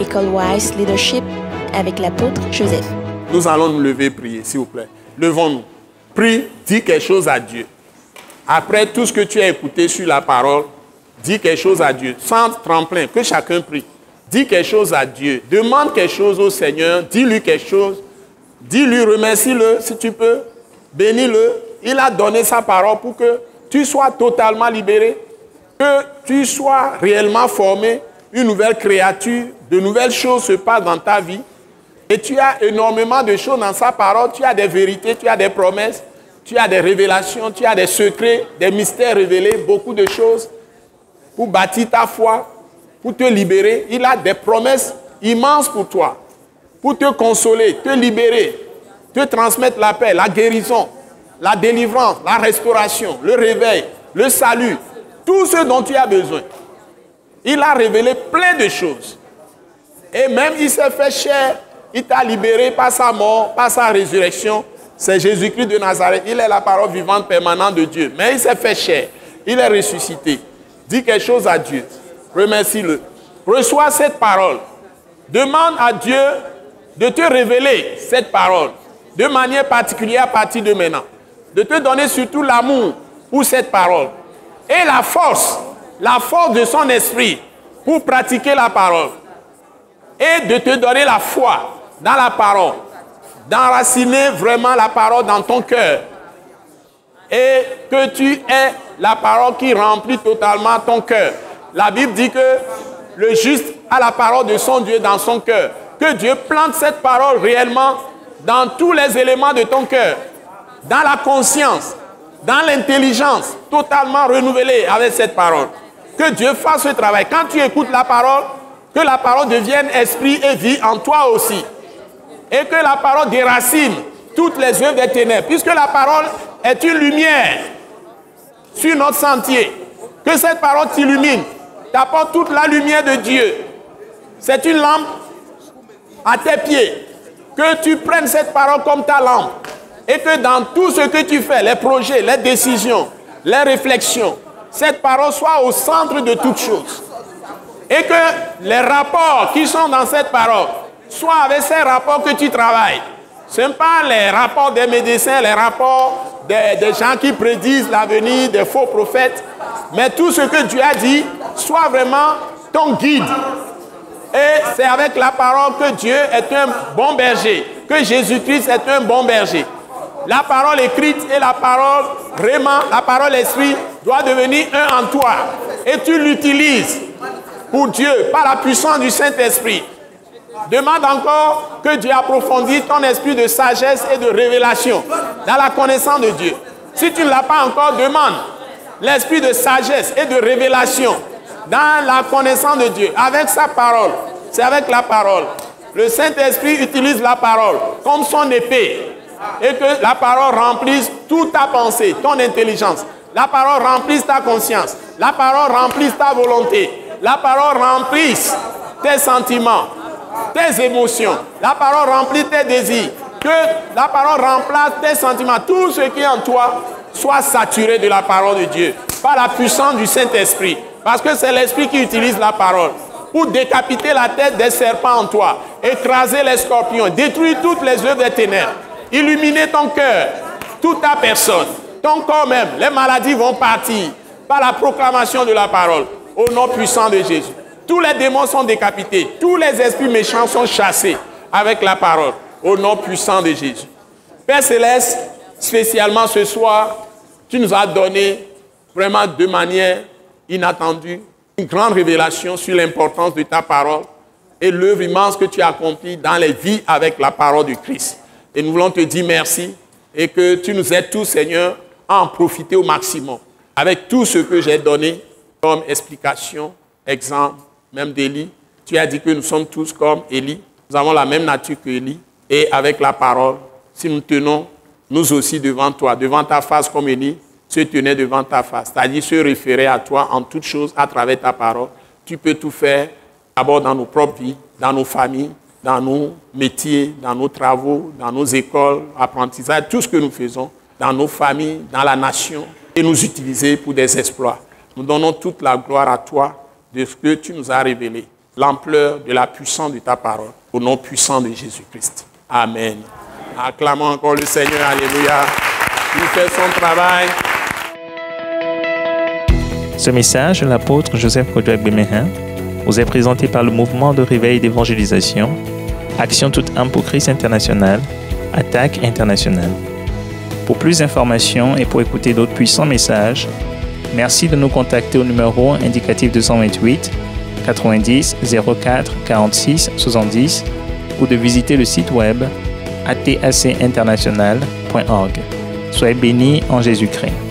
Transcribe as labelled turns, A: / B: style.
A: École Wise Leadership avec l'apôtre Joseph.
B: Nous allons nous lever et prier, s'il vous plaît. Levons-nous. Prie, dis quelque chose à Dieu. Après tout ce que tu as écouté sur la parole, dis quelque chose à Dieu. Sans tremplin, que chacun prie. Dis quelque chose à Dieu. Demande quelque chose au Seigneur. Dis-lui quelque chose. Dis-lui, remercie-le si tu peux. Bénis-le. Il a donné sa parole pour que tu sois totalement libéré. Que tu sois réellement formé. Une nouvelle créature. De nouvelles choses se passent dans ta vie. Et tu as énormément de choses dans sa parole. Tu as des vérités, tu as des promesses. Tu as des révélations, tu as des secrets, des mystères révélés. Beaucoup de choses pour bâtir ta foi. Pour te libérer. Il a des promesses immenses pour toi. Pour te consoler, te libérer, te transmettre la paix, la guérison, la délivrance, la restauration, le réveil, le salut, tout ce dont tu as besoin. Il a révélé plein de choses. Et même il s'est fait chair, il t'a libéré par sa mort, par sa résurrection. C'est Jésus-Christ de Nazareth. Il est la parole vivante permanente de Dieu. Mais il s'est fait chair, il est ressuscité. Dis quelque chose à Dieu. Remercie-le. Reçois cette parole. Demande à Dieu de te révéler cette parole de manière particulière à partir de maintenant. De te donner surtout l'amour pour cette parole. Et la force de son esprit pour pratiquer la parole. Et de te donner la foi dans la parole. D'enraciner vraiment la parole dans ton cœur. Et que tu aies la parole qui remplit totalement ton cœur. La Bible dit que le juste a la parole de son Dieu dans son cœur. Que Dieu plante cette parole réellement dans tous les éléments de ton cœur. Dans la conscience, dans l'intelligence, totalement renouvelée avec cette parole. Que Dieu fasse ce travail. Quand tu écoutes la parole, que la parole devienne esprit et vie en toi aussi. Et que la parole déracine toutes les œuvres des ténèbres. Puisque la parole est une lumière sur notre sentier. Que cette parole t'illumine. T'apporte toute la lumière de Dieu. C'est une lampe à tes pieds. Que tu prennes cette parole comme ta lampe. Et que dans tout ce que tu fais, les projets, les décisions, les réflexions, cette parole soit au centre de toutes choses. Et que les rapports qui sont dans cette parole soient avec ces rapports que tu travailles. Ce ne sont pas les rapports des médecins, les rapports des gens qui prédisent l'avenir, des faux prophètes. Mais tout ce que Dieu a dit soit vraiment ton guide. Et c'est avec la parole que Dieu est un bon berger, que Jésus-Christ est un bon berger. La parole écrite et la parole vraiment, la parole esprit doit devenir un en toi. Et tu l'utilises pour Dieu, par la puissance du Saint-Esprit. Demande encore que Dieu approfondisse ton esprit de sagesse et de révélation dans la connaissance de Dieu. Si tu ne l'as pas encore, demande l'esprit de sagesse et de révélation dans la connaissance de Dieu, avec sa parole. C'est avec la parole. Le Saint-Esprit utilise la parole comme son épée. Et que la parole remplisse toute ta pensée, ton intelligence. La parole remplisse ta conscience. La parole remplisse ta volonté. La parole remplisse tes sentiments, tes émotions. La parole remplit tes désirs. Que la parole remplace tes sentiments. Tout ce qui est en toi soit saturé de la parole de Dieu. Par la puissance du Saint-Esprit. Parce que c'est l'Esprit qui utilise la parole. Pour décapiter la tête des serpents en toi. Écraser les scorpions. Détruire toutes les œuvres des ténèbres. Illuminer ton cœur. Toute ta personne. Ton corps même. Les maladies vont partir. Par la proclamation de la parole. Au nom puissant de Jésus. Tous les démons sont décapités. Tous les esprits méchants sont chassés. Avec la parole. Au nom puissant de Jésus. Père Céleste, spécialement ce soir, tu nous as donné vraiment de manière inattendue une grande révélation sur l'importance de ta parole et l'œuvre immense que tu as accomplie dans les vies avec la parole du Christ. Et nous voulons te dire merci et que tu nous aides tous, Seigneur, à en profiter au maximum avec tout ce que j'ai donné comme explication, exemple, même d'Élie. Tu as dit que nous sommes tous comme Élie. Nous avons la même nature qu'Élie. Et avec la parole, si nous tenons, nous aussi devant toi, devant ta face comme Élie, se tenait devant ta face, c'est-à-dire se référer à toi en toutes choses à travers ta parole. Tu peux tout faire d'abord dans nos propres vies, dans nos familles, dans nos métiers, dans nos travaux, dans nos écoles, apprentissages, tout ce que nous faisons, dans nos familles, dans la nation, et nous utiliser pour des exploits. Nous donnons toute la gloire à toi de ce que tu nous as révélé. l'ampleur de la puissance de ta parole. Au nom puissant de Jésus-Christ. Amen. Acclamons encore le Seigneur. Alléluia. Il fait son travail.
C: Ce message de l'apôtre Joseph Kodouak Bemehin vous est présenté par le mouvement de réveil d'évangélisation, Action toute âme pour Christ international, Attaque internationale. Pour plus d'informations et pour écouter d'autres puissants messages, merci de nous contacter au numéro indicatif 228 90 04 46 70 ou de visiter le site web atacinternational.org. Soyez bénis en Jésus-Christ.